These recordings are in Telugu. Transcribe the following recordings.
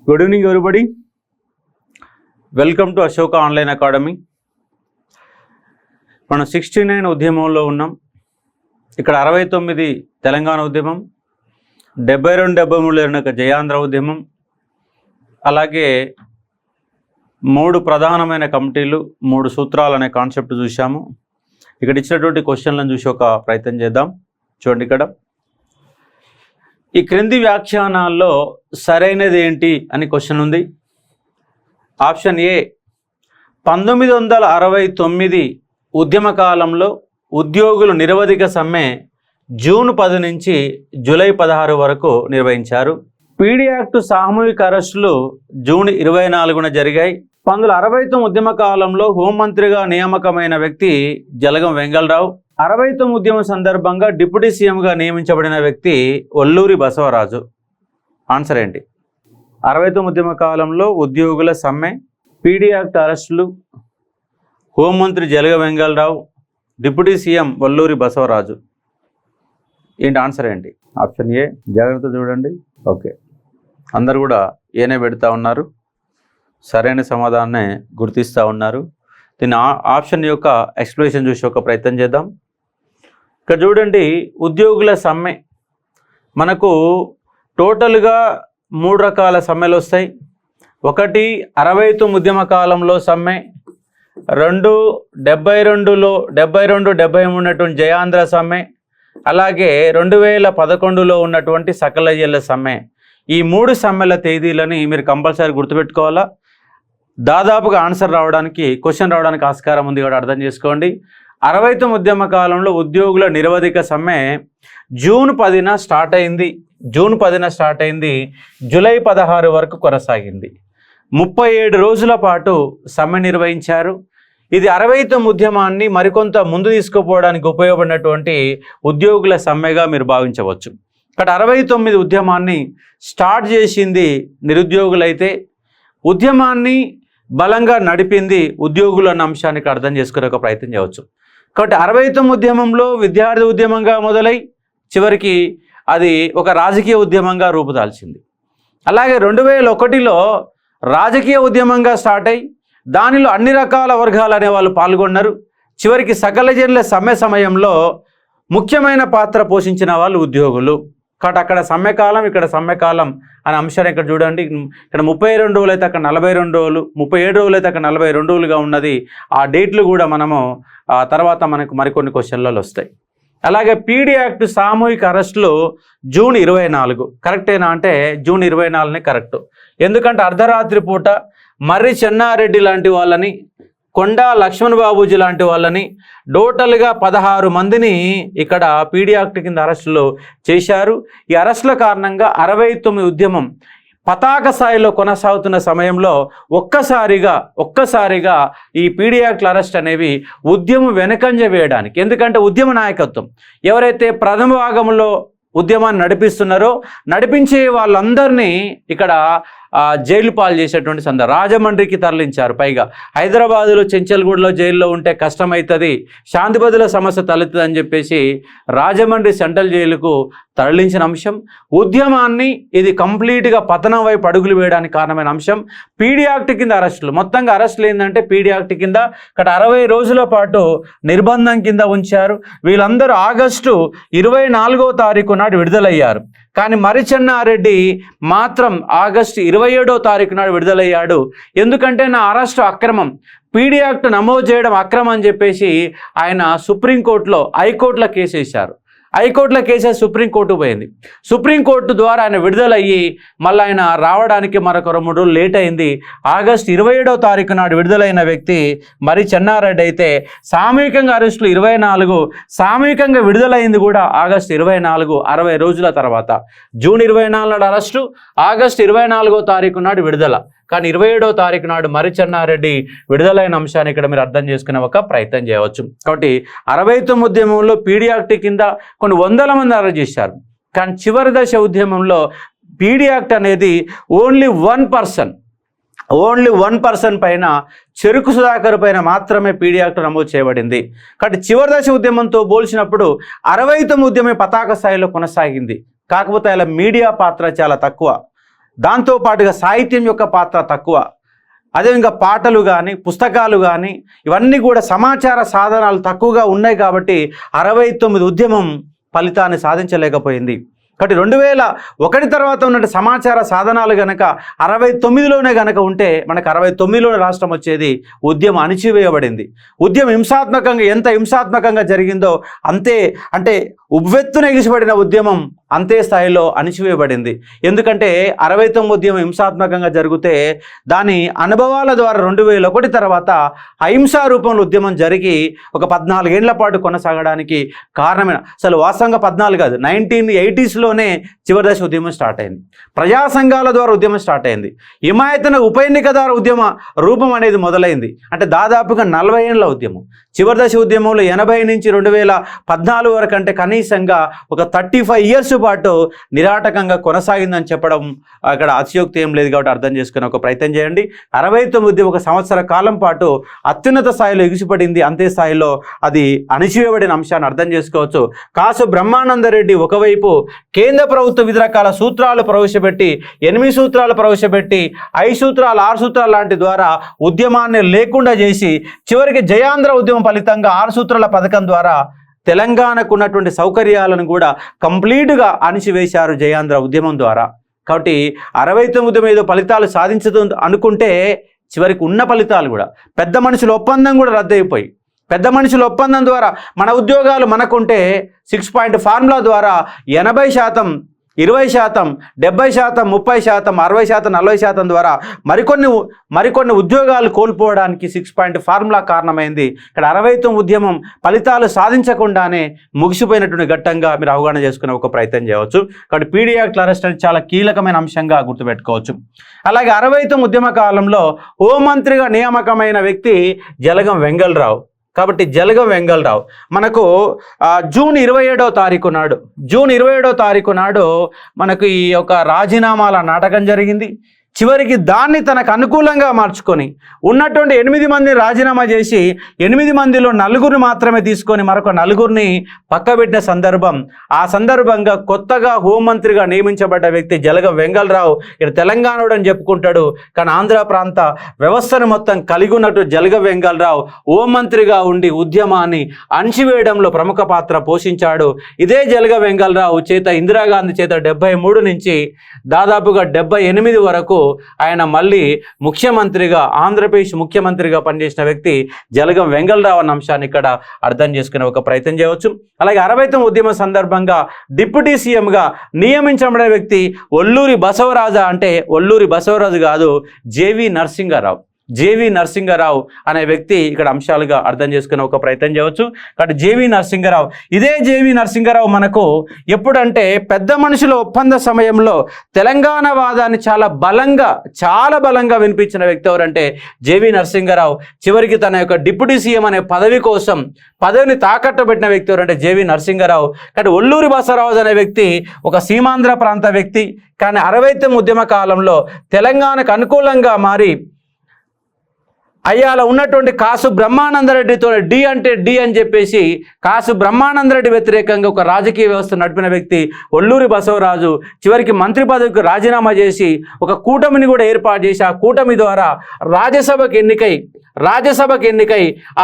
Good evening everybody. Welcome to Ashoka online academy. మనం 69 ఉద్యమంలో ఉన్నాం. ఇక్కడ 69 తెలంగాణ ఉద్యమం, 72-73 జరిగిన జయాంధ్ర ఉద్యమం, అలాగే 3 ప్రధానమైన కమిటీలు, 3 సూత్రాలు అనే కాన్సెప్ట్ చూసాము. ఇక్కడ ఇచ్చినటువంటి క్వశ్చన్లను చూసి ఒక ప్రయత్నం చేద్దాం. చూడండి, ఇక్కడ ఈ క్రింది వ్యాఖ్యానాల్లో సరైనది ఏంటి అని క్వశ్చన్ ఉంది. ఆప్షన్ ఏ, 1969 ఉద్యమ కాలంలో ఉద్యోగులు నిరవధిక సమ్మె జూన్ 10 నుంచి జూలై 16 వరకు నిర్వహించారు. పీడీ యాక్ట్ సామూహిక అరెస్టులు జూన్ 24న జరిగాయి. 1969 ఉద్యమ కాలంలో హోంమంత్రిగా నియామకమైన వ్యక్తి జలగం వెంగళరావు. 69 ఉద్యమం సందర్భంగా డిప్యూటీ సీఎంగా నియమించబడిన వ్యక్తి ఒల్లూరి బసవరాజు. ఆన్సర్ ఏంటి? 69 ఉద్యమ కాలంలో ఉద్యోగుల సమ్మె, పీడీ యాక్ట్ అరెస్టులు, హోంమంత్రి జలగం వెంగళరావు, డిప్యూటీ సీఎం ఒల్లూరి బసవరాజు. ఏంటి ఆన్సర్ ఏంటి? Option A. జాగ్రత్త చూడండి. ఓకే, అందరు కూడా ఏనే పెడతా ఉన్నారు, సరైన సమాధానాన్ని గుర్తిస్తూ ఉన్నారు. దీని ఆప్షన్ యొక్క ఎక్స్ప్లెనేషన్ చూసి ఒక ప్రయత్నం చేద్దాం. ఇక్కడ చూడండి, ఉద్యోగుల సమ్మె మనకు టోటల్గా 3 రకాల సమ్మెలు వస్తాయి. ఒకటి 69 ఉద్యమ కాలంలో సమ్మె, 2 72లో 73 ఉన్నటువంటి జయాంధ్ర సమ్మె, అలాగే 2011లో ఉన్నటువంటి సకల జల్ల సమ్మె. ఈ 3 సమ్మెల తేదీలని మీరు కంపల్సరీ గుర్తుపెట్టుకోవాలా. దాదాపుగా ఆన్సర్ రావడానికి, క్వశ్చన్ రావడానికి ఆస్కారం ఉంది కూడా అర్థం చేసుకోండి. 69 ఉద్యమ కాలంలో ఉద్యోగుల నిరవధిక సమ్మె జూన్ 10న స్టార్ట్ అయింది. జూలై 16 వరకు కొనసాగింది. 37 రోజుల పాటు సమ్మె నిర్వహించారు. ఇది 69 ఉద్యమాన్ని మరికొంత ముందు తీసుకుపోవడానికి ఉపయోగపడినటువంటి ఉద్యోగుల సమ్మెగా మీరు భావించవచ్చు. ఇక్కడ 69 ఉద్యమాన్ని స్టార్ట్ చేసింది నిరుద్యోగులైతే, ఉద్యమాన్ని బలంగా నడిపింది ఉద్యోగులు అన్న అంశానికి అర్థం చేసుకునే ఒక ప్రయత్నం చేయవచ్చు. కాబట్టి 69 ఉద్యమంలో విద్యార్థి ఉద్యమంగా మొదలై చివరికి అది ఒక రాజకీయ ఉద్యమంగా రూపుదాల్చింది. అలాగే 2001లో రాజకీయ ఉద్యమంగా స్టార్ట్ అయ్యి దానిలో అన్ని రకాల వర్గాలు అనే వాళ్ళు పాల్గొన్నారు. చివరికి సకల జనుల సమ్మె సమయంలో ముఖ్యమైన పాత్ర పోషించిన వాళ్ళు ఉద్యోగులు. కాబట్టి అక్కడ సమ్మెకాలం, ఇక్కడ సమ్మెకాలం అనే అంశాన్ని ఇక్కడ చూడండి. ఇక్కడ 32 రోజులు అయితే అక్కడ 42 రోజులు, 37 రోజులు అయితే అక్కడ 42 రోజులుగా ఉన్నది. ఆ డేట్లు కూడా మనము తర్వాత మనకు మరికొన్ని క్వశ్చన్లలో వస్తాయి. అలాగే పీడీ యాక్ట్ సామూహిక అరెస్టులు జూన్ 24. కరెక్టేనా అంటే జూన్ 24నే కరెక్ట్. ఎందుకంటే అర్ధరాత్రి పూట మర్రి చెన్నారెడ్డి లాంటి వాళ్ళని, కొండా లక్ష్మణ్ బాబూజీ లాంటి వాళ్ళని, టోటల్గా 16 మందిని ఇక్కడ పీడీ యాక్ట్ కింద అరెస్టులు చేశారు. ఈ అరెస్టుల కారణంగా 69 ఉద్యమం పతాక స్థాయిలో కొనసాగుతున్న సమయంలో ఒక్కసారిగా ఈ పీడీ యాక్ట్ల అరెస్ట్ అనేవి ఉద్యమం వెనకంజ వేయడానికి, ఎందుకంటే ఉద్యమ నాయకత్వం ఎవరైతే ప్రథమ భాగంలో ఉద్యమాన్ని నడిపిస్తున్నారో నడిపించే వాళ్ళందరినీ ఇక్కడ జైలు పాలు చేసేటువంటి సందర్భం. రాజమండ్రికి తరలించారు. పైగా హైదరాబాదులో చెంచల్గూడలో జైల్లో ఉంటే కష్టమవుతుంది, శాంతి భద్రతల సమస్య తలెత్తుంది అని చెప్పేసి రాజమండ్రి సెంట్రల్ జైలుకు తరలించిన అంశం. ఉద్యమాన్ని ఇది కంప్లీట్గా పతనం వైపు అడుగులు వేయడానికి కారణమైన అంశం పీడీ యాక్ట్ కింద అరెస్టులు. మొత్తంగా అరెస్టులు ఏంటంటే పీడీ యాక్ట్ కింద ఇక్కడ 60 రోజుల పాటు నిర్బంధం కింద ఉంచారు. వీళ్ళందరూ ఆగస్టు 24వ తారీఖు నాడు విడుదలయ్యారు. కానీ మర్రి చెన్నారెడ్డి మాత్రం ఆగస్టు 27వ తారీఖు నాడు విడుదలయ్యాడు. ఎందుకంటే నా అరెస్టు అక్రమం, పీడీ యాక్ట్ నమోదు చేయడం అక్రమం అని చెప్పేసి ఆయన హైకోర్టులో కేసు వేశారు. హైకోర్టులో కేసు సుప్రీంకోర్టు పోయింది. సుప్రీంకోర్టు ద్వారా ఆయన విడుదలయ్యి మళ్ళీ ఆయన రావడానికి మరొక 3 రోజులు లేట్ అయింది. ఆగస్టు 27వ తారీఖు నాడు విడుదలైన వ్యక్తి మర్రి చెన్నారెడ్డి అయితే సామూహికంగా అరెస్టులు 24, సామూహికంగా విడుదలైంది కూడా ఆగస్టు 24, 60 రోజుల తర్వాత. జూన్ 24 నాడు అరెస్టు, ఆగస్టు 24వ తారీఖు నాడు విడుదల. కానీ 27వ తారీఖు నాడు మర్రి చెన్నారెడ్డి విడుదలైన అంశాన్ని ఇక్కడ మీరు అర్థం చేసుకునే ఒక ప్రయత్నం చేయవచ్చు. కాబట్టి 69 ఉద్యమంలో పీడీ యాక్ట్ కింద కొన్ని వందల మంది అరెస్ట్ చేశారు. కానీ చివరి దశ ఉద్యమంలో పీడీ యాక్ట్ అనేది ఓన్లీ 1% పైన, చెరుకు సుధాకర్ పైన మాత్రమే పీడీ యాక్ట్ నమోదు చేయబడింది. కాబట్టి చివరి దశ ఉద్యమంతో పోల్చినప్పుడు 69 ఉద్యమే పతాక స్థాయిలో కొనసాగింది. కాకపోతే అలా మీడియా పాత్ర చాలా తక్కువ. దాంతోపాటుగా సాహిత్యం యొక్క పాత్ర తక్కువ. అదేవిధంగా పాటలు కానీ పుస్తకాలు కానీ ఇవన్నీ కూడా సమాచార సాధనాలు తక్కువగా ఉన్నాయి కాబట్టి 69 ఉద్యమం ఫలితాన్ని సాధించలేకపోయింది. కాబట్టి 2001 తర్వాత ఉన్న సమాచార సాధనాలు గనక 69లోనే గనక ఉంటే మనకు 69లోనే రాష్ట్రం వచ్చేది. ఉద్యమం అణిచివేయబడింది. ఉద్యమం హింసాత్మకంగా ఎంత హింసాత్మకంగా జరిగిందో అంతే, అంటే ఉవ్వెత్తున ఎగిసిపడిన ఉద్యమం అంతే స్థాయిలో అణిచివేయబడింది. ఎందుకంటే 69 ఉద్యమం హింసాత్మకంగా జరిగితే దాని అనుభవాల ద్వారా 2001 తర్వాత అహింసా రూపంలో ఉద్యమం జరిగి ఒక 14 ఏళ్ల పాటు కొనసాగడానికి కారణమైన, అసలు వాస్తవంగా 14 కాదు, 1980స్లోనే చివరి దశ ఉద్యమం స్టార్ట్ అయింది. ప్రజా సంఘాల ద్వారా ఉద్యమం స్టార్ట్ అయింది. హిమాయతన ఉప ఎన్నిక ద్వారా ఉద్యమ రూపం అనేది మొదలైంది. అంటే దాదాపుగా 40 ఏళ్ల ఉద్యమం. చివరి దశ ఉద్యమంలో 80 నుంచి 2014 వరకు, అంటే కనీసంగా ఒక 35 ఇయర్స్ పాటు నిరాటకంగా కొనసాగిందని చెప్పడం అక్కడ అతిశయోక్తి ఏం లేదు. కాబట్టి అర్థం చేసుకునే ఒక ప్రయత్నం చేయండి. 69 ఒక సంవత్సర కాలం పాటు అత్యున్నత స్థాయిలో ఎగిసిపడింది. అంతే స్థాయిలో అది అణిచివేయబడిన అంశాన్ని అర్థం చేసుకోవచ్చు. కాసు బ్రహ్మానందరెడ్డి ఒకవైపు కేంద్ర ప్రభుత్వ వివిధ రకాల సూత్రాలు ప్రవేశపెట్టి 8 సూత్రాలు ప్రవేశపెట్టి 5 సూత్రాలు 6 సూత్రాలు లాంటి ద్వారా ఉద్యమాన్ని లేకుండా చేసి చివరికి జయాంధ్ర ఉద్యమం ఫలితంగా 6 సూత్రాల పథకం ద్వారా తెలంగాణకు ఉన్నటువంటి సౌకర్యాలను కూడా కంప్లీట్గా అణిచివేశారు జయాంధ్ర ఉద్యమం ద్వారా. కాబట్టి 69 ఏదో ఫలితాలు సాధించదు అనుకుంటే చివరికి ఉన్న ఫలితాలు కూడా పెద్ద మనుషుల ఒప్పందం కూడా రద్దయిపోయి, పెద్ద మనుషుల ఒప్పందం ద్వారా మన ఉద్యోగాలు మనకుంటే 6 పాయింట్ ఫార్ములా ద్వారా 80%, 20%, 70%, 30%, 60%, 40% ద్వారా మరికొన్ని ఉద్యోగాలు కోల్పోవడానికి 6 పాయింట్ ఫార్ములా కారణమైంది. ఇక్కడ 69 ఉద్యమం ఫలితాలు సాధించకుండానే ముగిసిపోయినటువంటి ఘట్టంగా మీరు అవగాహన చేసుకునే ఒక ప్రయత్నం చేయవచ్చు. కాబట్టి పీడీ యాక్ట్ అరెస్ట్ అనేది చాలా కీలకమైన అంశంగా గుర్తుపెట్టుకోవచ్చు. అలాగే 69 ఉద్యమ కాలంలో హోంమంత్రిగా నియామకమైన వ్యక్తి జలగం వెంగళరావు. కాబట్టి జలగం వెంగళరావు మనకు జూన్ 27వ తారీఖు నాడు మనకు ఈ యొక్క రాజీనామాల నాటకం జరిగింది. చివరికి దాన్ని తనకు అనుకూలంగా మార్చుకొని ఉన్నటువంటి 8 మందిని రాజీనామా చేసి 8 మందిలో 4 మాత్రమే తీసుకొని మరొక 4 పక్కబెట్టిన సందర్భం. ఆ సందర్భంగా కొత్తగా హోంమంత్రిగా నియమించబడ్డ వ్యక్తి జలగం వెంగళరావు. ఇక్కడ తెలంగాణోడు అని చెప్పుకుంటాడు, కానీ ఆంధ్ర ప్రాంత వ్యవస్థను మొత్తం కలిగి ఉన్నట్టు జలగం వెంగళరావు హోంమంత్రిగా ఉండి ఉద్యమాన్ని అణిచివేయడంలో ప్రముఖ పాత్ర పోషించాడు. ఇదే జలగం వెంగళరావు చేత ఇందిరాగాంధీ చేత 73 నుంచి దాదాపుగా 78 వరకు ఆయన మళ్ళీ ముఖ్యమంత్రిగా, ఆంధ్రప్రదేశ్ ముఖ్యమంత్రిగా పనిచేసిన వ్యక్తి జలగం వెంగళరావు అన్న అంశాన్ని ఇక్కడ అర్థం చేసుకునే ఒక ప్రయత్నం చేయవచ్చు. అలాగే 69 ఉద్యమ సందర్భంగా డిప్యూటీ సీఎంగా నియమించబడిన వ్యక్తి ఒల్లూరి బసవరాజు. అంటే ఒల్లూరి బసవరాజు కాదు, జేవి నరసింగరావు అనే వ్యక్తి ఇక్కడ అంశాలుగా అర్థం చేసుకునే ఒక ప్రయత్నం చేయవచ్చు. కాబట్టి జేవి నరసింగరావు, ఇదే జేవి నరసింగరావు మనకు ఎప్పుడంటే పెద్ద మనుషుల ఒప్పంద సమయంలో తెలంగాణ వాదాన్ని చాలా బలంగా వినిపించిన వ్యక్తి ఎవరంటే జేవి నరసింగరావు. చివరికి తన యొక్క డిప్యూటీ సీఎం అనే పదవిని తాకట్టు పెట్టిన వ్యక్తి ఎవరంటే జేవి నరసింగరావు. కాబట్టి ఒల్లూరి బసవరాజు అనే వ్యక్తి ఒక సీమాంధ్ర ప్రాంత వ్యక్తి, కానీ 69 ఉద్యమ కాలంలో తెలంగాణకు అనుకూలంగా మారి అయ్యాల ఉన్నటువంటి కాసు బ్రహ్మానందరెడ్డితో డి అంటే డి అని చెప్పేసి కాసు బ్రహ్మానందరెడ్డి వ్యతిరేకంగా ఒక రాజకీయ వ్యవస్థ నడిపిన వ్యక్తి ఒల్లూరి బసవరాజు. చివరికి మంత్రి పదవికి రాజీనామా చేసి ఒక కూటమిని కూడా ఏర్పాటు చేసి ఆ కూటమి ద్వారా రాజ్యసభకు ఎన్నికై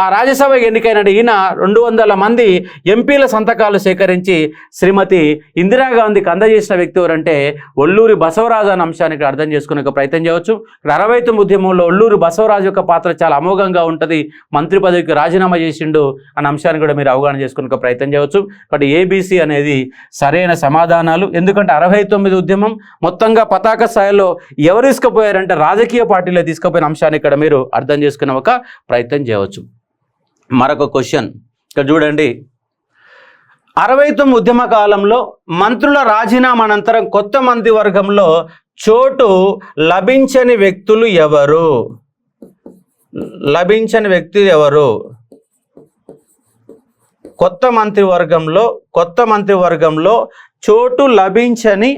ఆ రాజ్యసభకు ఎన్నికైన ఈయన 200 మంది ఎంపీల సంతకాలు సేకరించి శ్రీమతి ఇందిరాగాంధీకి అందజేసిన వ్యక్తి ఎవరంటే ఒల్లూరి బసవరాజు అనే అంశానికి అర్థం చేసుకునే ఒక ప్రయత్నం చేయవచ్చు. 69 ఉద్యమంలో ఒల్లూరి బసవరాజు యొక్క పాత్ర చాలా అమోఘంగా ఉంటుంది. మంత్రి పదవికి రాజీనామా చేసిండు అన్న అంశాన్ని కూడా మీరు అవగాహన చేసుకునే ఒక ప్రయత్నం చేయవచ్చు. కాబట్టి ఏబీసీ అనేది సరైన సమాధానాలు. ఎందుకంటే 69 ఉద్యమం మొత్తంగా పతాక స్థాయిలో ఎవరు తీసుకుపోయారంటే రాజకీయ పార్టీలో తీసుకుపోయిన అంశాన్ని ఇక్కడ మీరు అర్థం చేసుకునే ఒక ప్రయత్నం చేయవచ్చు. మరొక క్వశ్చన్ ఇక్కడ చూడండి. 69 ఉద్యమ కాలంలో మంత్రుల రాజీనామా అనంతరం కొత్త మంత్రివర్గంలో చోటు లభించని వ్యక్తులు ఎవరు? కొత్త మంత్రివర్గంలో చోటు లభించని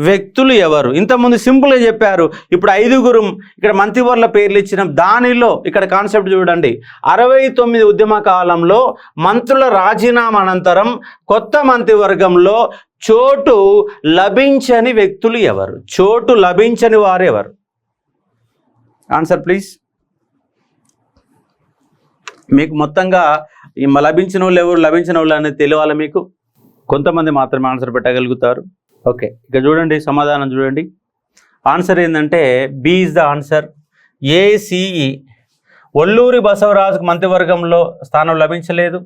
వ్యక్తులు ఎవరు? ఇంతకుముందు సింపుల్గా చెప్పారు. ఇప్పుడు 5 ఇక్కడ మంత్రివర్ల పేర్లు ఇచ్చిన దానిలో ఇక్కడ కాన్సెప్ట్ చూడండి. 69 ఉద్యమ కాలంలో మంత్రుల రాజీనామా అనంతరం కొత్త మంత్రివర్గంలో చోటు లభించని వ్యక్తులు ఎవరు? చోటు లభించని వారు ఎవరు? Answer please. మీకు మొత్తంగా లభించిన వాళ్ళు ఎవరు, లభించిన వాళ్ళు అనేది తెలియాలి. మీకు కొంతమంది మాత్రమే ఆన్సర్ పెట్టగలుగుతారు. ఓకే, ఇక చూడండి, సమాధానం చూడండి. ఆన్సర్ ఏంటంటే B is the answer. A C E. Olluri బసవరాజుకు మంత్రివర్గంలో స్థానం లభించలేదు.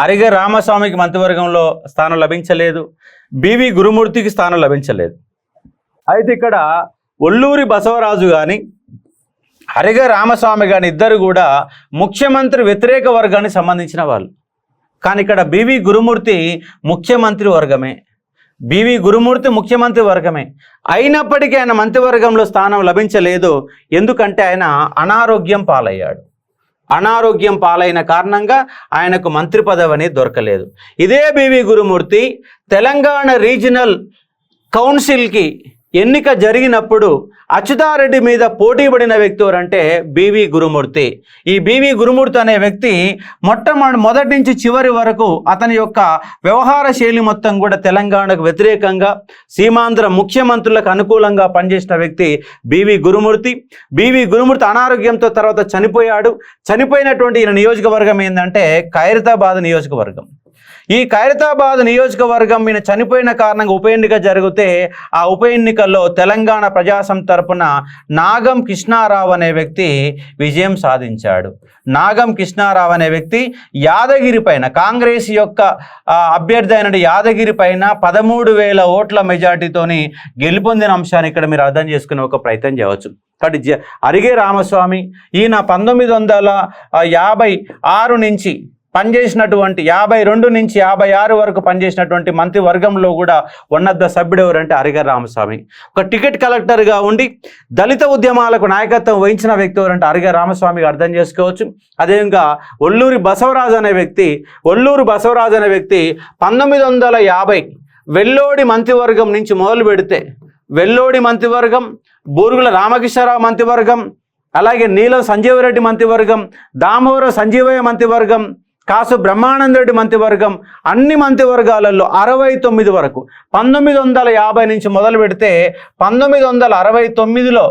అరిగ రామస్వామికి మంత్రివర్గంలో స్థానం లభించలేదు. బివి గురుమూర్తికి స్థానం లభించలేదు. అయితే ఇక్కడ ఒల్లూరి బసవరాజు కానీ అరిగ రామస్వామి కానీ ఇద్దరు కూడా ముఖ్యమంత్రి వ్యతిరేక వర్గానికి సంబంధించిన వాళ్ళు. కానీ ఇక్కడ బివి గురుమూర్తి ముఖ్యమంత్రి వర్గమే. బివి గురుమూర్తి ముఖ్యమంత్రి వర్గమే. అయినప్పటికీ ఆయన మంత్రివర్గంలో స్థానం లభించలేదు. ఎందుకంటే ఆయన అనారోగ్యం పాలయ్యాడు. అనారోగ్యం పాలైన కారణంగా ఆయనకు మంత్రి పదవి అనేది దొరకలేదు. ఇదే బివి గురుమూర్తి తెలంగాణ రీజనల్ కౌన్సిల్కి ఎన్నిక జరిగినప్పుడు అచ్యుతారెడ్డి మీద పోటీ పడిన వ్యక్తి ఎవరంటే బివి గురుమూర్తి. ఈ బివి గురుమూర్తి అనే వ్యక్తి మొదటి నుంచి చివరి వరకు అతని యొక్క వ్యవహార శైలి మొత్తం కూడా తెలంగాణకు వ్యతిరేకంగా, సీమాంధ్ర ముఖ్యమంత్రులకు అనుకూలంగా పనిచేసిన వ్యక్తి బివి గురుమూర్తి. బివి గురుమూర్తి అనారోగ్యంతో తర్వాత చనిపోయాడు. చనిపోయినటువంటి ఈయన నియోజకవర్గం ఏంటంటే ఖైరతాబాద్ నియోజకవర్గం. ఈ ఖైరతాబాద్ నియోజకవర్గం ఈయన చనిపోయిన కారణంగా ఉప ఎన్నిక జరిగితే ఆ ఉప ఎన్నికల్లో తెలంగాణ ప్రజాసం తరపున నాగం కృష్ణారావు అనే వ్యక్తి విజయం సాధించాడు. నాగం కృష్ణారావు అనే వ్యక్తి యాదగిరి పైన, కాంగ్రెస్ యొక్క అభ్యర్థి అయిన యాదగిరి పైన 13,000 ఓట్ల మెజార్టీతోని గెలుపొందిన అంశాన్ని ఇక్కడ మీరు అర్థం చేసుకునే ఒక ప్రయత్నం చేయవచ్చు. కాబట్టి అరిగే రామస్వామి ఈయన 1956 నుంచి పనిచేసినటువంటి 52 నుంచి 56 వరకు పనిచేసినటువంటి మంత్రివర్గంలో కూడా వన్ ఆఫ్ ద సభ్యుడు ఎవరంటే అరిగ రామస్వామి. ఒక టికెట్ కలెక్టర్గా ఉండి దళిత ఉద్యమాలకు నాయకత్వం వహించిన వ్యక్తి ఎవరంటే అరిగ రామస్వామిగా అర్థం చేసుకోవచ్చు. అదేవిధంగా ఒల్లూరి బసవరాజు అనే వ్యక్తి 1950 వెల్లోడి మంత్రివర్గం నుంచి మొదలు పెడితే వెల్లోడి మంత్రివర్గం, బూరుగుల రామకృష్ణారావు మంత్రివర్గం, అలాగే నీలం సంజీవరెడ్డి మంత్రివర్గం, దామోదర సంజీవయ్య మంత్రివర్గం, కాసు బ్రహ్మానందరెడ్డి మంత్రివర్గం, అన్ని మంత్రివర్గాలలో 69 వరకు 1950 నుంచి మొదలు పెడితే 1969లో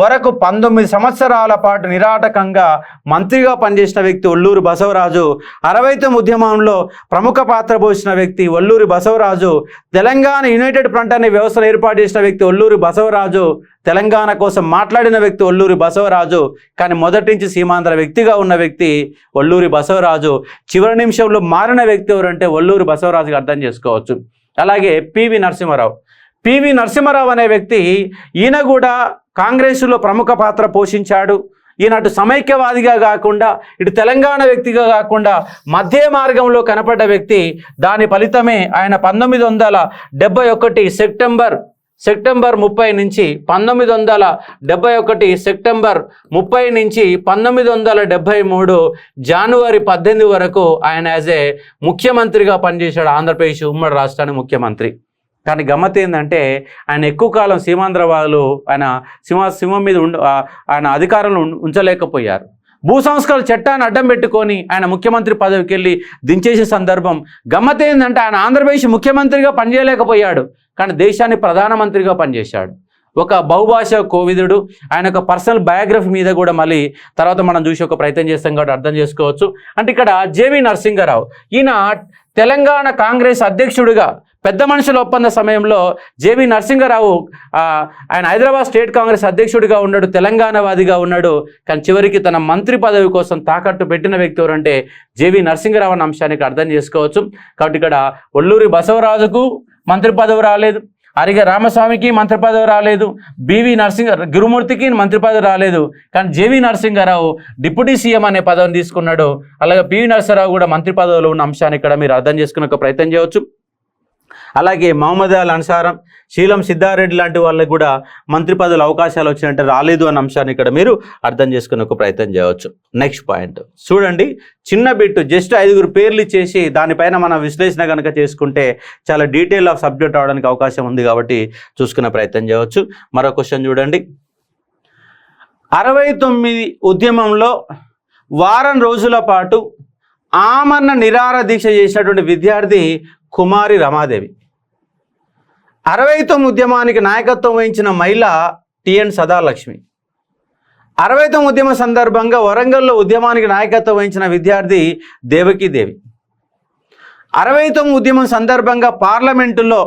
వరకు 19 సంవత్సరాల పాటు నిరాటకంగా మంత్రిగా పనిచేసిన వ్యక్తి ఒల్లూరి బసవరాజు. 69 ఉద్యమంలో ప్రముఖ పాత్ర పోషించిన వ్యక్తి ఒల్లూరి బసవరాజు. తెలంగాణ యునైటెడ్ ఫ్రంట్ అనే వ్యవస్థను ఏర్పాటు చేసిన వ్యక్తి ఒల్లూరి బసవరాజు. తెలంగాణ కోసం మాట్లాడిన వ్యక్తి ఒల్లూరి బసవరాజు. కానీ మొదటి నుంచి సీమాంధ్ర వ్యక్తిగా ఉన్న వ్యక్తి ఒల్లూరి బసవరాజు. చివరి నిమిషంలో మారిన వ్యక్తి ఎవరంటే ఒల్లూరి బసవరాజుగా అర్థం చేసుకోవచ్చు. అలాగే పివి నరసింహారావు అనే వ్యక్తి, ఈయన కూడా కాంగ్రెస్లో ప్రముఖ పాత్ర పోషించాడు. ఈయన అటు సమైక్యవాదిగా కాకుండా ఇటు తెలంగాణ వ్యక్తిగా కాకుండా మధ్య మార్గంలో కనపడ్డ వ్యక్తి. దాని ఫలితమే ఆయన 1971 సెప్టెంబర్ 30 నుంచి 1971 సెప్టెంబర్ 30 నుంచి 1973 జనవరి 18 వరకు ఆయన యాజ్ ఏ ముఖ్యమంత్రిగా పనిచేశాడు. ఆంధ్రప్రదేశ్ ఉమ్మడి రాష్ట్రానికి ముఖ్యమంత్రి. కానీ గమ్మత్ ఏంటంటే ఆయన ఎక్కువ కాలం సీమాంధ్ర వాళ్ళు ఆయన సింహం మీద ఆయన అధికారంలో ఉంచలేకపోయారు. భూ సంస్కరణ చట్టాన్ని అడ్డం పెట్టుకొని ఆయన ముఖ్యమంత్రి పదవికి వెళ్ళి దించేసే సందర్భం. గమ్మత్ ఏంటంటే ఆయన ఆంధ్రప్రదేశ్ ముఖ్యమంత్రిగా పనిచేయలేకపోయాడు, కానీ దేశాన్ని ప్రధానమంత్రిగా పనిచేశాడు. ఒక బహుభాష కోవిదుడు. ఆయన ఒక పర్సనల్ బయోగ్రఫీ మీద కూడా మళ్ళీ తర్వాత మనం చూసి ఒక ప్రయత్నం చేస్తాం కాబట్టి అర్థం చేసుకోవచ్చు. అంటే ఇక్కడ జేవి నరసింహారావు ఈయన తెలంగాణ కాంగ్రెస్ అధ్యక్షుడిగా పెద్ద మనుషుల ఒప్పంద సమయంలో జేవి నరసింహారావు ఆయన హైదరాబాద్ స్టేట్ కాంగ్రెస్ అధ్యక్షుడిగా ఉన్నాడు, తెలంగాణవాదిగా ఉన్నాడు. కానీ చివరికి తన మంత్రి పదవి కోసం తాకట్టు పెట్టిన వ్యక్తి ఎవరంటే జేవి నరసింహారావు అన్న అంశానికి అర్థం చేసుకోవచ్చు. కాబట్టి ఇక్కడ ఒల్లూరి బసవరాజుకు మంత్రి పదవి రాలేదు, అరిగ రామస్వామికి మంత్రి పదవి రాలేదు, గురుమూర్తికి మంత్రి పదవి రాలేదు. కానీ జేవి నరసింహారావు డిప్యూటీ సీఎం అనే పదవిని తీసుకున్నాడు. అలాగే పివి నరసింహారావు కూడా మంత్రి పదవిలో ఉన్న అంశాన్ని ఇక్కడ మీరు అర్థం చేసుకునే ఒక ప్రయత్నం చేయవచ్చు. అలాగే మహమ్మద్ అల్ అన్సారం, శీలం సిద్ధారెడ్డి లాంటి వాళ్ళకి కూడా మంత్రి పదవులు అవకాశాలు వచ్చినట్టు రాలేదు అన్న అంశాన్ని ఇక్కడ మీరు అర్థం చేసుకునే ఒక ప్రయత్నం చేయవచ్చు. నెక్స్ట్ పాయింట్ చూడండి, చిన్న బిట్ జస్ట్ 5 పేర్లు ఇచ్చేసి దానిపైన మనం విశ్లేషణ కనుక చేసుకుంటే చాలా డీటెయిల్ ఆఫ్ సబ్జెక్ట్ అవడానికి అవకాశం ఉంది కాబట్టి చూసుకునే ప్రయత్నం చేయవచ్చు. మరో క్వశ్చన్ చూడండి, 69 ఉద్యమంలో వారం రోజుల పాటు ఆమరణ నిరాహార దీక్ష చేసినటువంటి విద్యార్థి కుమారి రమాదేవి. 69 ఉద్యమానికి నాయకత్వం వహించిన మహిళ టిఎన్ సదాలక్ష్మి. 69 ఉద్యమ సందర్భంగా వరంగల్లో ఉద్యమానికి నాయకత్వం వహించిన విద్యార్థి దేవకీదేవి. 69 ఉద్యమం సందర్భంగా పార్లమెంటులో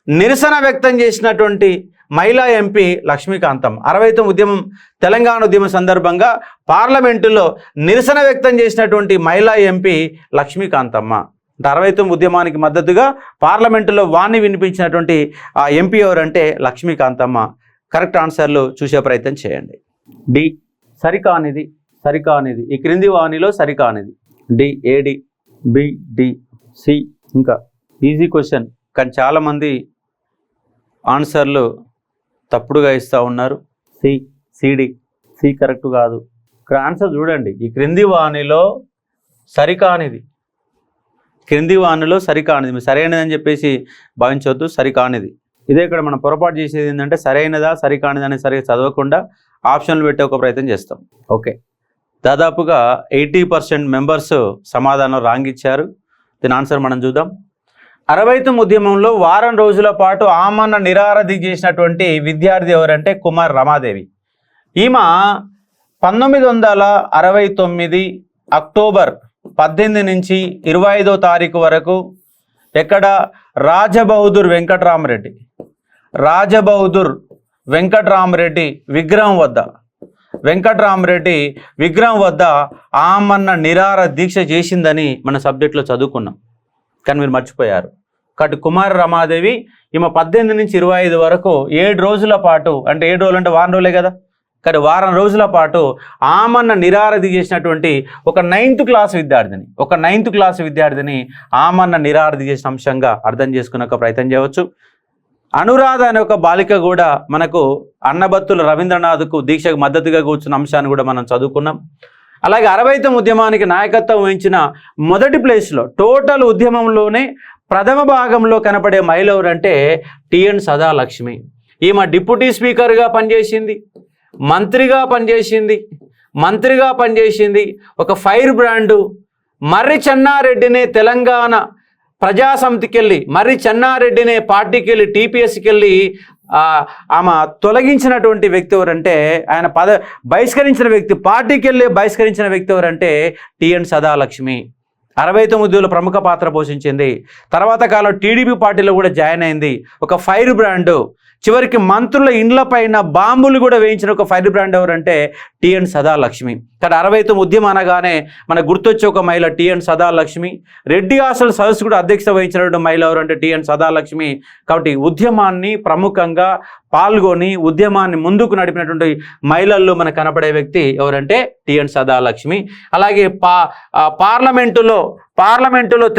నిరసన వ్యక్తం చేసినటువంటి మహిళా ఎంపీ లక్ష్మీకాంతమ్మ. 69 ఉద్యమం తెలంగాణ ఉద్యమం సందర్భంగా పార్లమెంటులో నిరసన వ్యక్తం చేసినటువంటి మహిళా ఎంపీ లక్ష్మీకాంతమ్మ. 69 ఉద్యమానికి మద్దతుగా పార్లమెంటులో వాణి వినిపించినటువంటి ఆ ఎంపీ ఎవరంటే లక్ష్మీకాంతమ్మ. కరెక్ట్ ఆన్సర్లు చూసే ప్రయత్నం చేయండి. డి సరికానిది. సరికానిది ఈ క్రింది వాణిలో సరికానిది. D A D, B D, C. ఇంకా ఈజీ క్వశ్చన్ కానీ చాలామంది ఆన్సర్లు తప్పుడుగా ఇస్తూ ఉన్నారు. C CD. సి కరెక్ట్ కాదు. ఇక్కడ ఆన్సర్ చూడండి. ఈ క్రింది వాణిలో సరికానిది. క్రింది వాణిలో సరికానిది. మీరు సరైనదని చెప్పేసి భావించవద్దు, సరికానిది. ఇదే ఇక్కడ మనం పొరపాటు చేసేది ఏంటంటే సరైనదా సరికానిది అనేది సరిగా చదవకుండా ఆప్షన్లు పెట్టే ఒక ప్రయత్నం చేస్తాం. ఓకే, దాదాపుగా 80% మెంబర్స్ సమాధానం రాంగ్ ఇచ్చారు. దీని ఆన్సర్ మనం చూద్దాం. 69 ఉద్యమంలో వారం రోజుల పాటు ఆమరణ నిరాహారదీక్ష చేసినటువంటి విద్యార్థి ఎవరంటే కుమార్ రమాదేవి. ఈమె 1969 అక్టోబర్ 18 నుంచి 25వ తారీఖు వరకు ఎక్కడ రాజబహదూర్ వెంకటరామరెడ్డి విగ్రహం వద్ద ఆమరణ నిరాహార దీక్ష చేసిందని మన సబ్జెక్టులో చదువుకున్నాం, కానీ మీరు మర్చిపోయారు. కాబట్టి కుమార రమాదేవి ఈమె 18 నుంచి 25 వరకు 7 రోజుల పాటు, అంటే 7 రోజులు అంటే వారం రోజులే కదా, కానీ వారం రోజుల పాటు ఆమరణ నిరాహారదీక్ష చేసినటువంటి ఒక 9th క్లాస్ విద్యార్థిని ఆమరణ నిరాహారదీక్ష చేసిన అంశంగా అర్థం చేసుకునే ఒక ప్రయత్నం చేయవచ్చు. అనురాధ అనే ఒక బాలిక కూడా మనకు అన్నబత్తుల రవీంద్రనాథ్కు దీక్షకు మద్దతుగా కూర్చున్న అంశాన్ని కూడా మనం చదువుకున్నాం. అలాగే 69 ఉద్యమానికి నాయకత్వం వహించిన మొదటి ప్లేస్లో టోటల్ ఉద్యమంలోనే ప్రథమ భాగంలో కనపడే మహిళ ఎవరంటే టిఎన్ సదాలక్ష్మి. ఈమె డిప్యూటీ స్పీకర్గా పనిచేసింది, మంత్రిగా పనిచేసింది. ఒక ఫైర్ బ్రాండు మర్రి చెన్నారెడ్డిని తెలంగాణ ప్రజాసమితికి వెళ్ళి, మర్రి చెన్నారెడ్డిని పార్టీకి వెళ్ళి, టీపీఎస్కి వెళ్ళి ఆమె తొలగించినటువంటి వ్యక్తి ఎవరంటే, ఆయన బహిష్కరించిన వ్యక్తి, పార్టీకి వెళ్ళి బహిష్కరించిన వ్యక్తి ఎవరంటే టిఎన్ సదాలక్ష్మి. 69లో ప్రముఖ పాత్ర పోషించింది. తర్వాత కాలం టీడీపీ పార్టీలో కూడా జాయిన్ అయింది. ఒక ఫైర్ బ్రాండు, చివరికి మంత్రుల ఇండ్ల పైన బాంబులు కూడా వేయించిన ఒక ఫైర్ బ్రాండ్ ఎవరంటే టిఎన్ సదాలక్ష్మి. కానీ 69 ఉద్యమం అనగానే మనకు గుర్తొచ్చే ఒక మహిళ టిఎన్ సదాలక్ష్మి. రెడ్డి హాస్టల్ సదస్సు కూడా అధ్యక్షత వహించినటువంటి మహిళ ఎవరంటే టిఎన్ సదాలక్ష్మి. కాబట్టి ఉద్యమాన్ని ప్రముఖంగా పాల్గొని ఉద్యమాన్ని ముందుకు నడిపినటువంటి మహిళల్లో మనకు కనపడే వ్యక్తి ఎవరంటే టిఎన్ సదాలక్ష్మి. అలాగే పార్లమెంటులో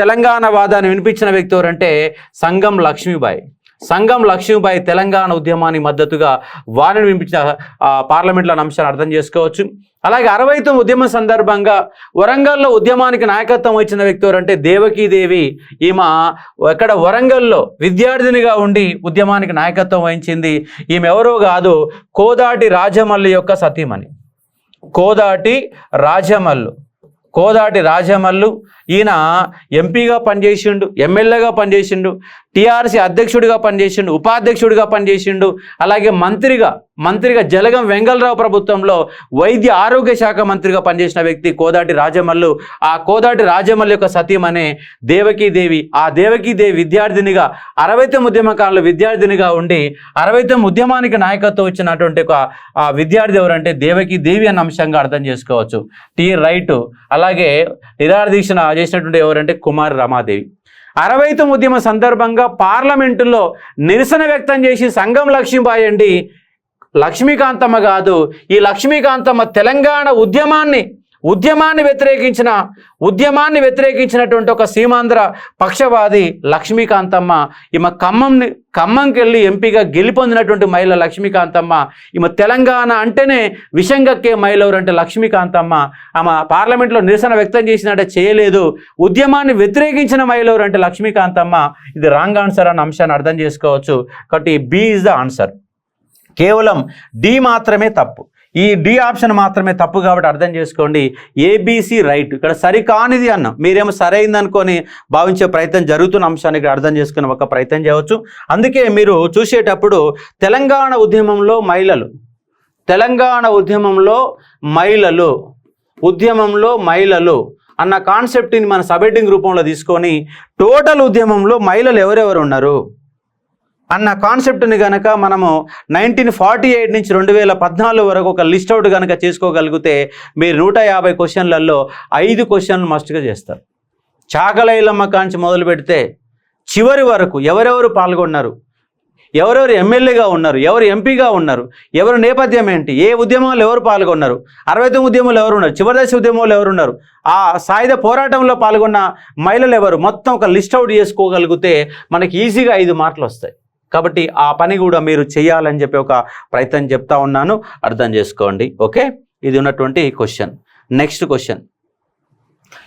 తెలంగాణ వాదాన్ని వినిపించిన వ్యక్తి ఎవరంటే సంగం లక్ష్మీబాయి తెలంగాణ ఉద్యమానికి మద్దతుగా వారిని వినిపించిన పార్లమెంట్లో అంశాన్ని అర్థం చేసుకోవచ్చు. అలాగే 69 ఉద్యమం సందర్భంగా వరంగల్లో ఉద్యమానికి నాయకత్వం వహించిన వ్యక్తి ఎవరంటే దేవకీదేవి. ఈమె ఎక్కడ వరంగల్లో విద్యార్థినిగా ఉండి ఉద్యమానికి నాయకత్వం వహించింది. ఈమె ఎవరో కాదు, కోదాటి రాజమల్లు యొక్క సతీమణి. కోదాటి రాజమల్లు ఈయన ఎంపీగా పనిచేసిండు, ఎమ్మెల్యేగా పనిచేసిండు, టీఆర్సీ అధ్యక్షుడిగా పనిచేసిండు, ఉపాధ్యక్షుడిగా పనిచేసిండు. అలాగే మంత్రిగా జలగం వెంగళరావు ప్రభుత్వంలో వైద్య ఆరోగ్య శాఖ మంత్రిగా పనిచేసిన వ్యక్తి కోదాటి రాజమల్లు. ఆ కోదాటి రాజమల్లు యొక్క సతీమణి దేవకీదేవి. ఆ దేవకీదేవి విద్యార్థినిగా 69 ఉద్యమ కాలంలో విద్యార్థినిగా ఉండి 69 ఉద్యమానికి నాయకత్వం ఇచ్చినటువంటి ఒక విద్యార్థి ఎవరంటే దేవకీదేవి అన్న అంశంగా అర్థం చేసుకోవచ్చు. T right. అలాగే నిరాహార దీక్ష చేసినటువంటి ఎవరంటే కుమారి రమాదేవి. 69 ఉద్యమ సందర్భంగా పార్లమెంటులో నిరసన వ్యక్తం చేసి సంగం లక్ష్మీబాయి అండి, లక్ష్మీకాంతమ్మ కాదు. ఈ లక్ష్మీకాంతమ్మ తెలంగాణ ఉద్యమాన్ని వ్యతిరేకించినటువంటి ఒక సీమాంధ్ర పక్షవాది లక్ష్మీకాంతమ్మ. ఈమె ఖమ్మంకి వెళ్ళి ఎంపీగా గెలుపొందినటువంటి మహిళ లక్ష్మీకాంతమ్మ. ఈమె తెలంగాణ అంటేనే విషంగక్కే మహిళ ఎవరంటే లక్ష్మీకాంతమ్మ. ఆమె పార్లమెంట్లో నిరసన వ్యక్తం చేసినట్టే చేయలేదు. ఉద్యమాన్ని వ్యతిరేకించిన మహిళ ఎవరంటే లక్ష్మీకాంతమ్మ. ఇది రాంగ్ ఆన్సర్ అన్న అంశాన్ని అర్థం చేసుకోవచ్చు. కాబట్టి బి ఈజ్ ద ఆన్సర్. కేవలం డి మాత్రమే తప్పు. ఈ డి ఆప్షన్ మాత్రమే తప్పు కాబట్టి అర్థం చేసుకోండి. ABC right. ఇక్కడ సరికానిది అన్నాం, మీరేమో సరైంది అనుకొని భావించే ప్రయత్నం జరుగుతున్న అంశాన్ని ఇక్కడ అర్థం చేసుకునే ఒక ప్రయత్నం చేయవచ్చు. అందుకే మీరు చూసేటప్పుడు తెలంగాణ ఉద్యమంలో మహిళలు అన్న కాన్సెప్ట్ని మన సబెడ్డింగ్ రూపంలో తీసుకొని టోటల్ ఉద్యమంలో మహిళలు ఎవరెవరు ఉన్నారు అన్న కాన్సెప్ట్ని కనుక మనము 1948 నుంచి 2014 వరకు ఒక లిస్ట్ అవుట్ కనుక చేసుకోగలిగితే మీరు 150 క్వశ్చన్లలో 5 క్వశ్చన్లు మస్ట్గా చేస్తారు. చాకలైలమ్మ కాంచి మొదలు పెడితే చివరి వరకు ఎవరెవరు పాల్గొన్నారు, ఎవరెవరు ఎమ్మెల్యేగా ఉన్నారు, ఎవరు ఎంపీగా ఉన్నారు, ఎవరు నేపథ్యం ఏంటి, ఏ ఉద్యమంలో ఎవరు పాల్గొన్నారు, 69 ఉద్యమంలో ఎవరు ఉన్నారు, చివరి దశ ఉద్యమంలో ఎవరు ఉన్నారు, ఆ సాయుధ పోరాటంలో పాల్గొన్న మహిళలు ఎవరు, మొత్తం ఒక లిస్ట్ అవుట్ చేసుకోగలిగితే మనకి ఈజీగా 5 మార్కులు వస్తాయి. కాబట్టి ఆ పని కూడా మీరు చేయాలని చెప్పి ఒక ప్రయత్నం చెప్తా ఉన్నాను, అర్థం చేసుకోండి. ఓకే, ఇది ఉన్నటువంటి క్వశ్చన్. నెక్స్ట్ క్వశ్చన్,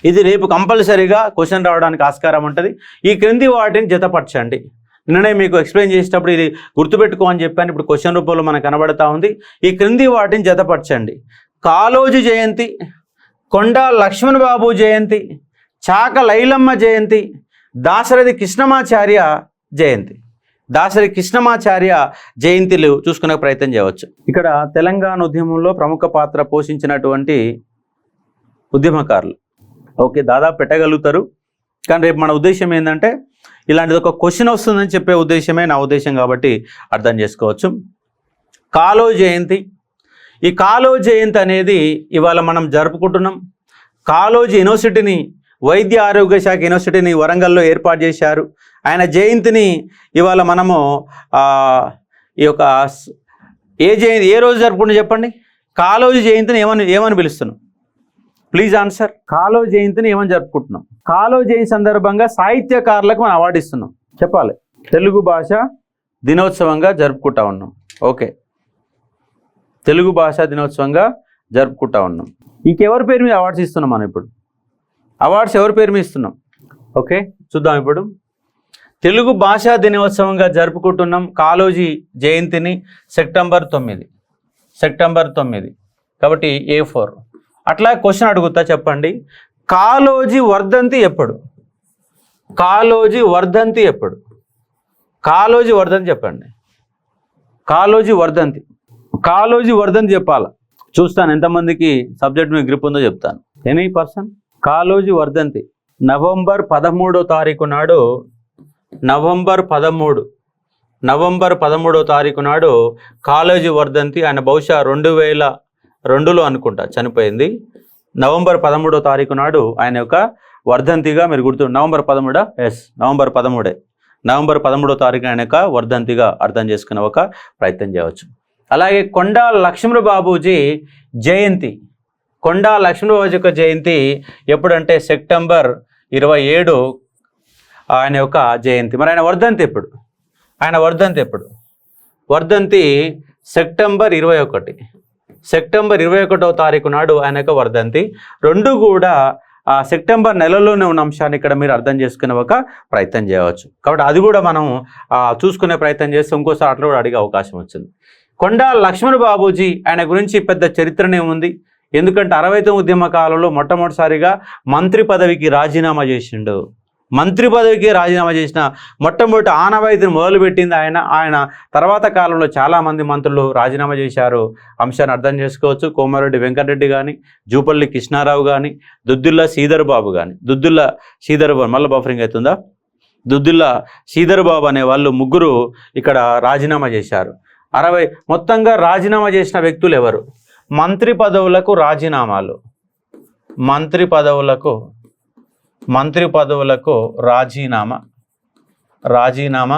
ఇది రేపు కంపల్సరీగా క్వశ్చన్ రావడానికి ఆస్కారం ఉంటుంది. ఈ క్రింది వాటిని జతపరచండి. నిన్ననే మీకు ఎక్స్ప్లెయిన్ చేసేటప్పుడు ఇది గుర్తుపెట్టుకో అని చెప్పాను, ఇప్పుడు క్వశ్చన్ రూపంలో మనకు కనబడతా ఉంది. ఈ క్రింది వాటిని జతపరచండి. కాళోజీ జయంతి, కొండా లక్ష్మణ్ బాబు జయంతి, చాక లైలమ్మ జయంతి, దాశరథి కృష్ణమాచార్య జయంతి. దాశరథి కృష్ణమాచార్య జయంతిలు చూసుకునే ప్రయత్నం చేయవచ్చు. ఇక్కడ తెలంగాణ ఉద్యమంలో ప్రముఖ పాత్ర పోషించినటువంటి ఉద్యమకారులు. ఓకే, దాదాపు పెట్టగలుగుతారు, కానీ రేపు మన ఉద్దేశం ఏంటంటే ఇలాంటిది ఒక క్వశ్చన్ వస్తుందని చెప్పే ఉద్దేశమే నా ఉద్దేశం, కాబట్టి అర్థం చేసుకోవచ్చు. కాళోజీ జయంతి, ఈ కాళోజీ జయంతి అనేది ఇవాళ మనం జరుపుకుంటున్నాం. కాళోజీ యూనివర్సిటీని, వైద్య ఆరోగ్య శాఖ యూనివర్సిటీని వరంగల్లో ఏర్పాటు చేశారు. ఆయన జయంతిని ఇవాళ మనము ఈ యొక్క ఏ రోజు జరుపుకుంటాం చెప్పండి? కాళోజీ జయంతిని ఏమని పిలుస్తున్నాం? Please answer. కాళోజీ జయంతిని ఏమని జరుపుకుంటున్నాం? కాళోజీ జయంతి సందర్భంగా సాహిత్యకారులకు మనం అవార్డు ఇస్తున్నాం, చెప్పాలి. తెలుగు భాష దినోత్సవంగా జరుపుకుంటా ఉన్నాం. ఓకే, తెలుగు భాష దినోత్సవంగా జరుపుకుంటా ఉన్నాం. ఇంకెవరి పేరు మీద అవార్డ్స్ ఇస్తున్నాం మనం? ఇప్పుడు అవార్డ్స్ ఎవరి పేరు మీద ఇస్తున్నాం? ఓకే, చూద్దాం. ఇప్పుడు తెలుగు భాషా దినోత్సవంగా జరుపుకుంటున్నాం కాళోజీ జయంతిని సెప్టెంబర్ 9. కాబట్టి A4. అట్లా క్వశ్చన్ అడుగుతా, చెప్పండి. కాళోజీ వర్ధంతి ఎప్పుడు? కాళోజీ వర్ధంతి చెప్పండి. కాళోజీ వర్ధంతి చెప్పాలా? చూస్తాను ఎంతమందికి సబ్జెక్ట్ మీద గ్రిప్ ఉందో చెప్తాను. Any person? కాళోజీ వర్ధంతి నవంబర్ 13వ తారీఖు నాడు, నవంబర్ 13వ తారీఖు నాడు కాళోజీ వర్ధంతి. ఆయన బహుశా 2002లో అనుకుంటా చనిపోయింది. నవంబర్ 13వ తారీఖు నాడు ఆయన యొక్క వర్ధంతిగా మీరు గుర్తు. నవంబర్ 13? Yes, November 13. నవంబర్ 13వ తారీఖు ఆయన యొక్క వర్ధంతిగా అర్థం చేసుకునే ఒక ప్రయత్నం చేయవచ్చు. అలాగే కొండా లక్ష్మణ బాబూజీ జయంతి, కొండా లక్ష్మణ బాబూజీ యొక్క జయంతి ఎప్పుడంటే సెప్టెంబర్ 27 ఆయన యొక్క జయంతి. మరి ఆయన వర్ధంతి ఎప్పుడు? వర్ధంతి సెప్టెంబర్ 21. సెప్టెంబర్ 21వ తారీఖు నాడు ఆయన యొక్క వర్ధంతి. రెండు కూడా సెప్టెంబర్ నెలలోనే ఉన్న అంశాన్ని ఇక్కడ మీరు అర్థం చేసుకునే ఒక ప్రయత్నం చేయవచ్చు. కాబట్టి అది కూడా మనం చూసుకునే ప్రయత్నం చేస్తే ఇంకోసారి అట్లా కూడా అడిగే అవకాశం వచ్చింది. కొండా లక్ష్మణ బాబూజీ ఆయన గురించి పెద్ద చరిత్రనే ఉంది. ఎందుకంటే 69 ఉద్యమ కాలంలో మొట్టమొదటిసారిగా మంత్రి పదవికి రాజీనామా చేసిండు. మంత్రి పదవికి రాజీనామా చేసిన మొట్టమొదటి ఆనవాయితీని మొదలుపెట్టింది ఆయన. తర్వాత కాలంలో చాలామంది మంత్రులు రాజీనామా చేశారు. అంశాన్ని అర్థం చేసుకోవచ్చు. కోమారెడ్డి వెంకటరెడ్డి కానీ, జూపల్లి కృష్ణారావు కానీ, దుద్దుల్ల శ్రీధర్ బాబు కానీ, మళ్ళీ బఫరింగ్ అవుతుందా? దుద్దుల్ల శ్రీధర్ బాబు అనే వాళ్ళు ముగ్గురు ఇక్కడ రాజీనామా చేశారు. మొత్తంగా రాజీనామా చేసిన వ్యక్తులు ఎవరు? మంత్రి పదవులకు రాజీనామాలు, మంత్రి పదవులకు రాజీనామా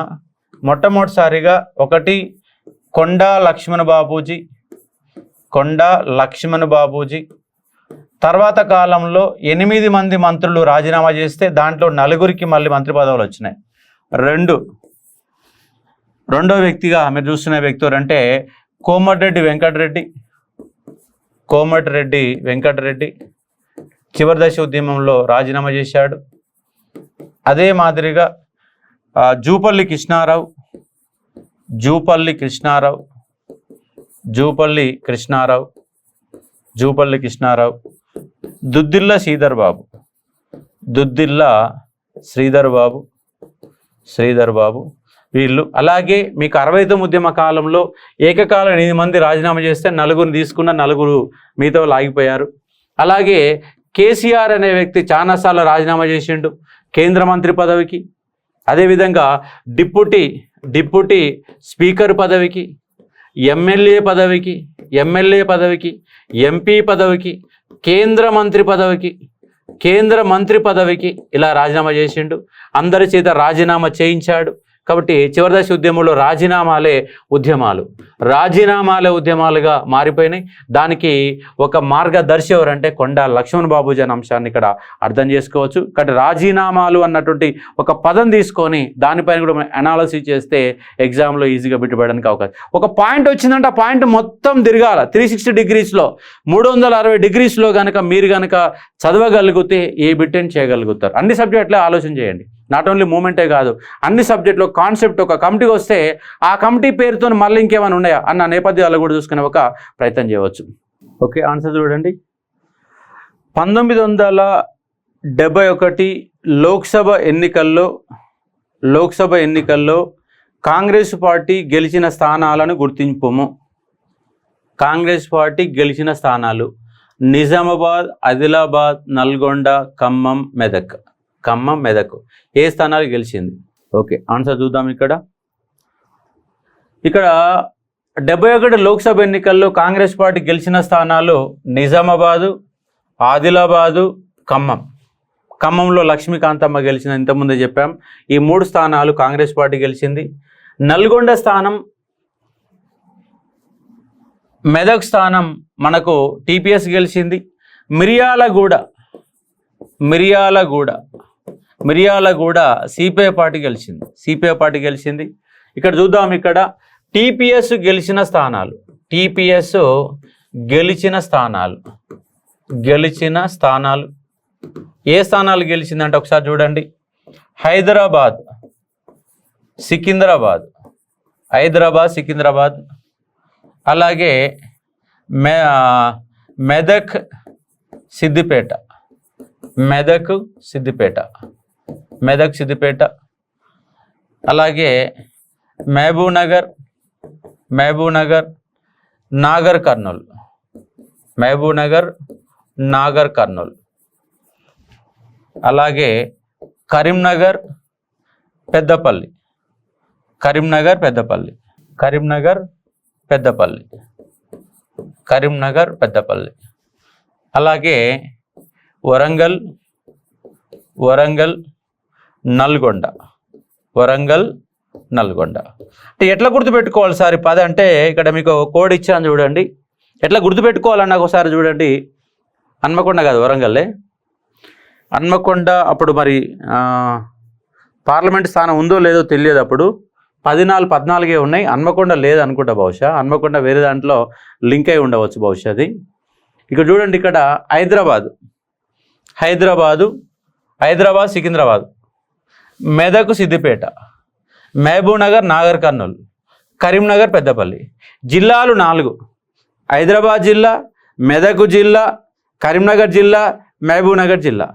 మొట్టమొదటిసారిగా ఒకటి కొండా లక్ష్మణ బాబూజీ. తర్వాత కాలంలో 8 మంది మంత్రులు రాజీనామా చేస్తే దాంట్లో 4 మళ్ళీ మంత్రి పదవులు వచ్చినాయి. రెండో వ్యక్తిగా మీరు చూస్తున్న వ్యక్తి అంటే కోమటిరెడ్డి వెంకటరెడ్డి చివరి దశ ఉద్యమంలో రాజీనామా చేశాడు. అదే మాదిరిగా జూపల్లి కృష్ణారావు జూపల్లి కృష్ణారావు, దుద్దిల్ల శ్రీధర్ బాబు, దుద్దిల్ల శ్రీధర్ బాబు వీళ్ళు. అలాగే మీకు 69 ఉద్యమ కాలంలో ఏకకాల 8 మంది రాజీనామా చేస్తే 4 తీసుకున్న 4 మీతో లాగిపోయారు. అలాగే కేసీఆర్ అనే వ్యక్తి చాలాసార్లు రాజీనామా చేసిండు కేంద్ర మంత్రి పదవికి. అదేవిధంగా డిప్యూటీ స్పీకర్ పదవికి, ఎమ్మెల్యే పదవికి, ఎంపీ పదవికి, కేంద్ర మంత్రి పదవికి ఇలా రాజీనామా చేసిండు. అందరి చేత రాజీనామా చేయించాడు. కాబట్టి చివరి దశ ఉద్యమంలో రాజీనామాలే ఉద్యమాలుగా మారిపోయినాయి. దానికి ఒక మార్గదర్శి ఎవరంటే కొండా లక్ష్మణ్ బాబూజీ అనే అంశాన్ని ఇక్కడ అర్థం చేసుకోవచ్చు. కాబట్టి రాజీనామాలు అన్నటువంటి ఒక పదం తీసుకొని దానిపైన కూడా మనం అనాలసిస్ చేస్తే ఎగ్జామ్లో ఈజీగా బిట్టుబడడానికి అవకాశం. ఒక పాయింట్ వచ్చిందంటే ఆ పాయింట్ మొత్తం తిరగాల 360 డిగ్రీస్లో 360 డిగ్రీస్లో కనుక మీరు కనుక చదవగలిగితే ఏ బిట్టని చేయగలుగుతారు. అన్ని సబ్జెక్టులో ఆలోచన చేయండి. నాట్ ఓన్లీ మూమెంటే కాదు, అన్ని సబ్జెక్టులో కాన్సెప్ట్ ఒక కమిటీకి వస్తే ఆ కమిటీ పేరుతో మళ్ళీ ఇంకేమైనా ఉన్నాయా అన్న నేపథ్యాలు కూడా చూసుకునే ఒక ప్రయత్నం చేయవచ్చు. ఓకే, ఆన్సర్ చూడండి. 1971 లోక్సభ ఎన్నికల్లో కాంగ్రెస్ పార్టీ గెలిచిన స్థానాలను గుర్తింపుము. కాంగ్రెస్ పార్టీ గెలిచిన స్థానాలు నిజామాబాద్, ఆదిలాబాద్, నల్గొండ, ఖమ్మం, మెదక్ ఏ స్థానాలు గెలిచింది? ఓకే, ఆన్సర్ చూద్దాం. ఇక్కడ 71 లోక్సభ ఎన్నికల్లో కాంగ్రెస్ పార్టీ గెలిచిన స్థానాలు నిజామాబాదు, ఆదిలాబాదు, ఖమ్మంలో లక్ష్మీకాంతమ్మ గెలిచిన, ఇంతకుముందే చెప్పాం. ఈ 3 స్థానాలు కాంగ్రెస్ పార్టీ గెలిచింది. నల్గొండ స్థానం, మెదక్ స్థానం మనకు టీపీఎస్ గెలిచింది. మిర్యాలగూడ సిపిఐ పార్టీ గెలిచింది. ఇక్కడ చూద్దాం. ఇక్కడ టీపీఎస్ గెలిచిన స్థానాలు ఏ స్థానాలు గెలిచిందంటే ఒకసారి చూడండి. హైదరాబాద్, సికింద్రాబాద్, అలాగే మెదక్, సిద్దిపేట, అలాగే మహబూబ్ నగర్, నాగర్ కర్నూల్, అలాగే కరీంనగర్, పెద్దపల్లి, అలాగే వరంగల్, నల్గొండ. అంటే ఎట్లా గుర్తుపెట్టుకోవాలి సార్? పద అంటే ఇక్కడ మీకు కోడ్ ఇచ్చాను చూడండి. ఎట్లా గుర్తుపెట్టుకోవాలన్నా ఒకసారి చూడండి. హన్మకొండ కాదు, వరంగల్లే. హన్మకొండ అప్పుడు మరి పార్లమెంట్ స్థానం ఉందో లేదో తెలియదు. అప్పుడు 14 ఉన్నాయి. హన్మకొండ లేదనుకుంటా బహుశా. హన్మకొండ వేరే దాంట్లో లింక్ అయి ఉండవచ్చు బహుశా అది. ఇక్కడ చూడండి. ఇక్కడ హైదరాబాద్, సికింద్రాబాద్, మెదక్, సిద్దిపేట, మహబూబ్ నగర్, నాగర్ కర్నూల్, కరీంనగర్, పెద్దపల్లి. జిల్లాలు 4: హైదరాబాద్ జిల్లా, మెదక్ జిల్లా, కరీంనగర్ జిల్లా, మహబూబ్ నగర్ జిల్లా.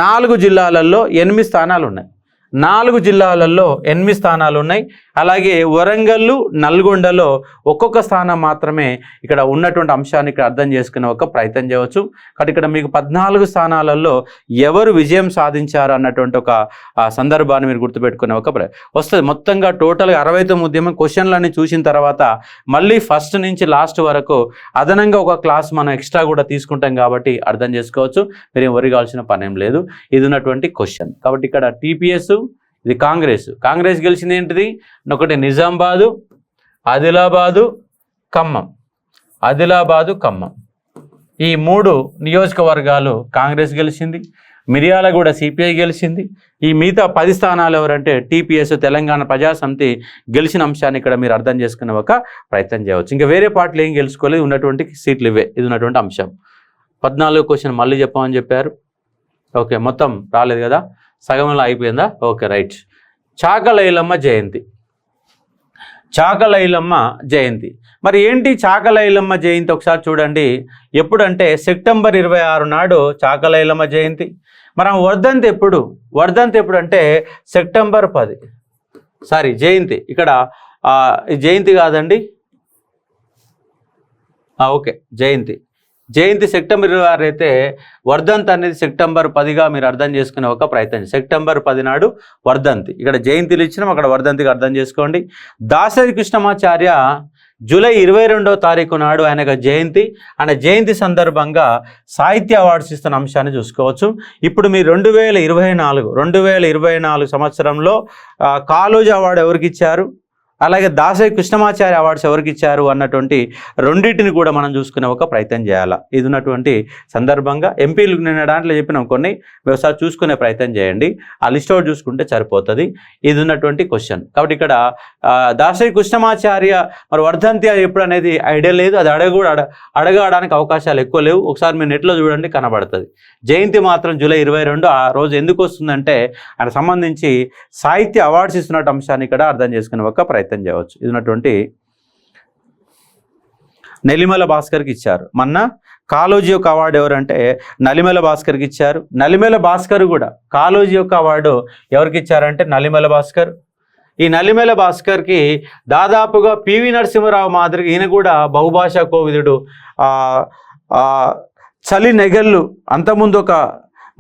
4 జిల్లాలలో 8 స్థానాలు ఉన్నాయి. 4 జిల్లాలలో 8 స్థానాలు ఉన్నాయి. అలాగే వరంగల్, నల్గొండలో ఒక్కొక్క స్థానం మాత్రమే ఇక్కడ ఉన్నటువంటి అంశాన్ని ఇక్కడ అర్థం చేసుకునే ఒక ప్రయత్నం చేయవచ్చు. కాబట్టి ఇక్కడ మీకు 14 స్థానాలలో ఎవరు విజయం సాధించారు అన్నటువంటి ఒక సందర్భాన్ని మీరు గుర్తుపెట్టుకునే ఒక వస్తుంది. మొత్తంగా టోటల్గా 69 ఉద్యమం క్వశ్చన్లన్నీ చూసిన తర్వాత మళ్ళీ ఫస్ట్ నుంచి లాస్ట్ వరకు అదనంగా ఒక క్లాస్ మనం ఎక్స్ట్రా కూడా తీసుకుంటాం కాబట్టి అర్థం చేసుకోవచ్చు. మీరు వరి కావాల్సిన పనేం లేదు. ఇది ఉన్నటువంటి క్వశ్చన్. కాబట్టి ఇక్కడ టీపీఎస్, ఇది కాంగ్రెస్ గెలిచింది ఏంటిది? ఒకటి నిజామాబాదు, ఆదిలాబాదు, ఖమ్మం. ఈ 3 నియోజకవర్గాలు కాంగ్రెస్ గెలిచింది. మిర్యాలగూడ సిపిఐ గెలిచింది. ఈ మిగతా 10 స్థానాలు ఎవరంటే టీపీఎస్, తెలంగాణ ప్రజాసమితి గెలిచిన అంశాన్ని ఇక్కడ మీరు అర్థం చేసుకునే ఒక ప్రయత్నం చేయవచ్చు. ఇంకా వేరే పార్టీలు ఏం గెలుచుకోలేదు. ఉన్నటువంటి సీట్లు ఇవే. ఇది ఉన్నటువంటి అంశం. 14 క్వశ్చన్ మళ్ళీ చెప్పమని చెప్పారు. ఓకే, మొత్తం రాలేదు కదా, సగంలో అయిపోయిందా? Okay, right. చాకలైలమ్మ జయంతి. చాకలైలమ్మ జయంతి. మరి ఏంటి చాకలైలమ్మ జయంతి ఒకసారి చూడండి. ఎప్పుడంటే సెప్టెంబర్ 26 నాడు చాకలైలమ్మ జయంతి. మనం వర్ధంతి ఎప్పుడు? వర్ధంతి ఎప్పుడు అంటే సెప్టెంబర్ 10. సారీ, జయంతి ఇక్కడ జయంతి కాదండి, ఓకే, జయంతి సెప్టెంబర్ 26 అయితే వర్ధంతి అనేది సెప్టెంబర్ 10గా మీరు అర్థం చేసుకునే ఒక ప్రయత్నం. సెప్టెంబర్ 10 నాడు వర్ధంతి. ఇక్కడ జయంతిలు ఇచ్చినాం, అక్కడ వర్ధంతిగా అర్థం చేసుకోండి. దాసరి కృష్ణమాచార్య జూలై 22వ తారీఖు నాడు ఆయనకు జయంతి. ఆయన జయంతి సందర్భంగా సాహిత్య అవార్డ్స్ ఇస్తున్న అంశాన్ని చూసుకోవచ్చు. ఇప్పుడు మీరు 2024 సంవత్సరంలో కాళోజీ అవార్డు ఎవరికి ఇచ్చారు, అలాగే దాసరి కృష్ణమాచార్య అవార్డ్స్ ఎవరికి ఇచ్చారు అన్నటువంటి రెండింటిని కూడా మనం చూసుకునే ఒక ప్రయత్నం చేయాలి. ఇది ఉన్నటువంటి సందర్భంగా ఎంపీలు నిన్న దాంట్లో చెప్పినాం కొన్ని, ఒకసారి చూసుకునే ప్రయత్నం చేయండి. ఆ లిస్ట్ అవుట్ చూసుకుంటే సరిపోతుంది. ఇది ఉన్నటువంటి క్వశ్చన్. కాబట్టి ఇక్కడ దాసరి కృష్ణమాచార్య మరి వర్ధంతి ఎప్పుడు అనేది ఐడియా లేదు, అది అడగడానికి అవకాశాలు ఎక్కువ లేవు. ఒకసారి మీరు నెట్లో చూడండి, కనబడుతుంది. జయంతి మాత్రం జూలై 22. ఆ రోజు ఎందుకు వస్తుందంటే ఆయన సంబంధించి సాహిత్య అవార్డ్స్ ఇస్తున్నట్టు అంశాన్ని ఇక్కడ అర్థం చేసుకునే ఒక ప్రయత్నం చేయవచ్చు. ఇది ఉన్నటువంటి నెల్లిమల భాస్కర్కి ఇచ్చారు. మొన్న కాళోజీ యొక్క అవార్డు ఎవరంటే నలిమల భాస్కర్కి ఇచ్చారు. నలిమల భాస్కర్ కూడా కాళోజీ యొక్క అవార్డు ఎవరికి ఇచ్చారంటే నలిమల భాస్కర్. ఈ నలిమల భాస్కర్కి దాదాపుగా పివి నరసింహరావు మాదిరిగా ఈయన కూడా బహుభాషా కోవిదుడు. చలి నెగళ్ళు అంతకుముందు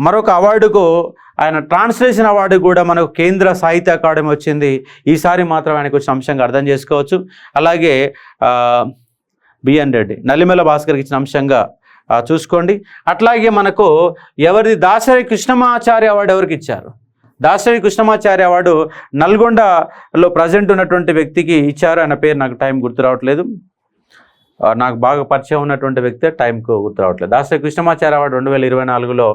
మరొక అవార్డుకు ఆయన ట్రాన్స్లేషన్ అవార్డు కూడా మనకు కేంద్ర సాహిత్య అకాడమీ వచ్చింది. ఈసారి మాత్రం ఆయనకు వచ్చిన అంశంగా అర్థం చేసుకోవచ్చు. అలాగే బిఎన్ రెడ్డి నలిమల భాస్కర్కి ఇచ్చిన అంశంగా చూసుకోండి. అట్లాగే మనకు ఎవరిది దాసరి కృష్ణమాచార్య అవార్డు ఎవరికి ఇచ్చారు? దాసరి కృష్ణమాచార్య అవార్డు నల్గొండలో ప్రజెంట్ ఉన్నటువంటి వ్యక్తికి ఇచ్చారు. ఆయన పేరు నాకు టైం గుర్తు రావట్లేదు, నాకు బాగా పరిచయం ఉన్నటువంటి వ్యక్తి టైంకు గుర్తు రావట్లేదు. దాసరి కృష్ణమాచార్య అవార్డు 2024లో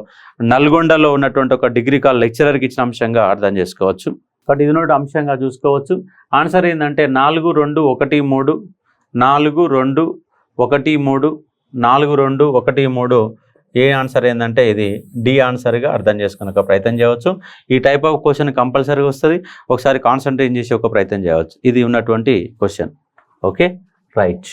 నల్గొండలో ఉన్నటువంటి ఒక డిగ్రీ కాల్ లెక్చరర్కి ఇచ్చిన అంశంగా అర్థం చేసుకోవచ్చు. కాబట్టి ఇది ఉన్నటువంటి అంశంగా చూసుకోవచ్చు. ఆన్సర్ ఏంటంటే 4213 4213 4213. ఏ ఆన్సర్ ఏంటంటే ఇది డి ఆన్సర్గా అర్థం చేసుకునే ఒక ప్రయత్నం చేయవచ్చు. ఈ టైప్ ఆఫ్ క్వశ్చన్ కంపల్సరీగా వస్తుంది. ఒకసారి కాన్సన్ట్రేట్ చేసి ఒక ప్రయత్నం చేయవచ్చు. ఇది ఉన్నటువంటి క్వశ్చన్. Okay, right.